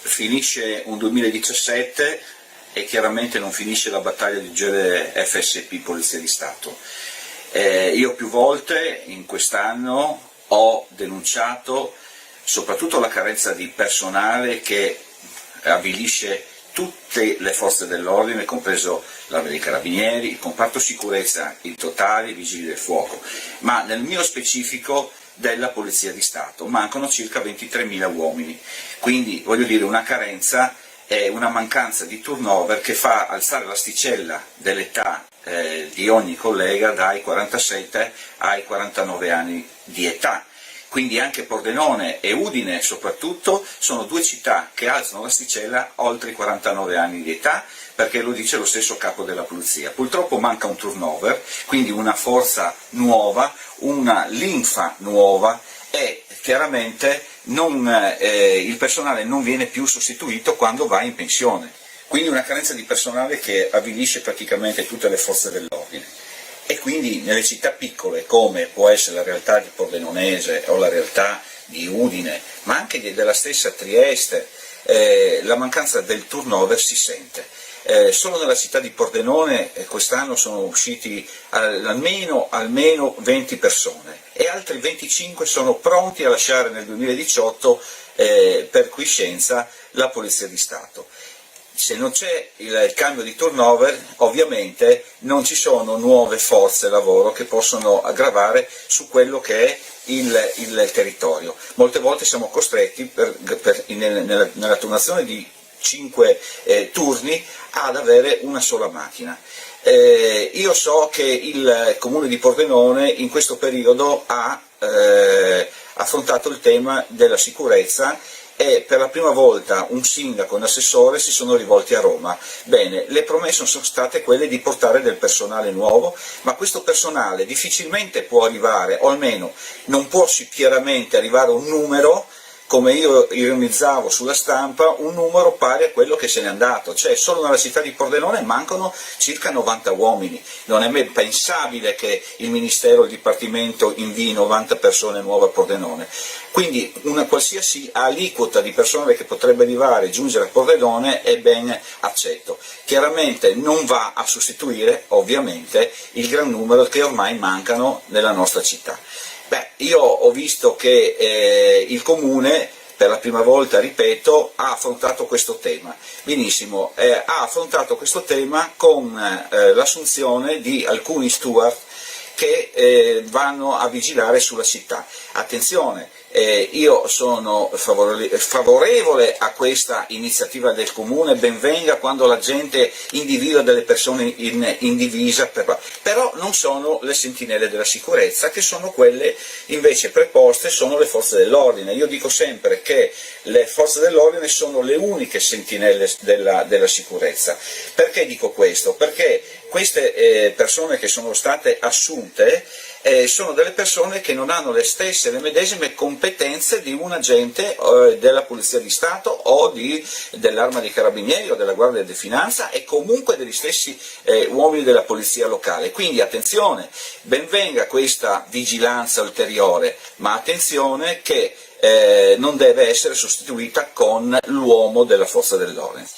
finisce un 2017 e chiaramente non finisce la battaglia di genere FSP, Polizia di Stato. Io più volte in quest'anno ho denunciato soprattutto la carenza di personale che avvilisce tutte le forze dell'ordine, compreso l'Arma dei Carabinieri, il comparto sicurezza in totale, i vigili del fuoco, ma nel mio specifico della Polizia di Stato. Mancano circa 23.000 uomini, quindi voglio dire una carenza e una mancanza di turnover che fa alzare l'asticella dell'età di ogni collega dai 47 ai 49 anni di età. Quindi anche Pordenone e Udine soprattutto sono due città che alzano l'asticella oltre i 49 anni di età, perché lo dice lo stesso capo della polizia. Purtroppo manca un turnover, quindi una forza nuova, una linfa nuova e chiaramente il personale non viene più sostituito quando va in pensione. Quindi una carenza di personale che avvilisce praticamente tutte le forze dell'ordine. E quindi nelle città piccole, come può essere la realtà di Pordenonese o la realtà di Udine, ma anche della stessa Trieste, la mancanza del turnover si sente. Solo nella città di Pordenone quest'anno sono usciti almeno 20 persone e altri 25 sono pronti a lasciare nel 2018 per quiescenza la Polizia di Stato. Se non c'è il cambio di turnover, ovviamente non ci sono nuove forze lavoro che possono aggravare su quello che è il territorio. Molte volte siamo costretti, nella turnazione di 5 turni, ad avere una sola macchina. Io so che il Comune di Pordenone in questo periodo ha affrontato il tema della sicurezza e per la prima volta un sindaco e un assessore si sono rivolti a Roma. Bene, le promesse sono state quelle di portare del personale nuovo, ma questo personale difficilmente può arrivare, o almeno non può chiaramente arrivare a un numero, come io ironizzavo sulla stampa, un numero pari a quello che se n'è andato, cioè solo nella città di Pordenone mancano circa 90 uomini, non è pensabile che il Ministero, il Dipartimento invii 90 persone nuove a Pordenone, quindi una qualsiasi aliquota di personale che potrebbe arrivare e giungere a Pordenone è ben accetto. Chiaramente non va a sostituire ovviamente il gran numero che ormai mancano nella nostra città. Io ho visto che il Comune, per la prima volta, ripeto, ha affrontato questo tema. Benissimo, ha affrontato questo tema con l'assunzione di alcuni steward che vanno a vigilare sulla città. Attenzione, io sono favorevole a questa iniziativa del Comune, ben venga quando la gente individua delle persone in divisa, però non sono le sentinelle della sicurezza, che sono quelle invece preposte, sono le forze dell'ordine. Io dico sempre che le forze dell'ordine sono le uniche sentinelle della sicurezza. Perché dico questo? Perché queste persone che sono state assunte sono delle persone che non hanno le medesime competenze di un agente della Polizia di Stato o dell'Arma dei Carabinieri o della Guardia di Finanza e comunque degli stessi uomini della Polizia locale. Quindi attenzione, ben venga questa vigilanza ulteriore, ma attenzione che non deve essere sostituita con l'uomo della forza dell'ordine.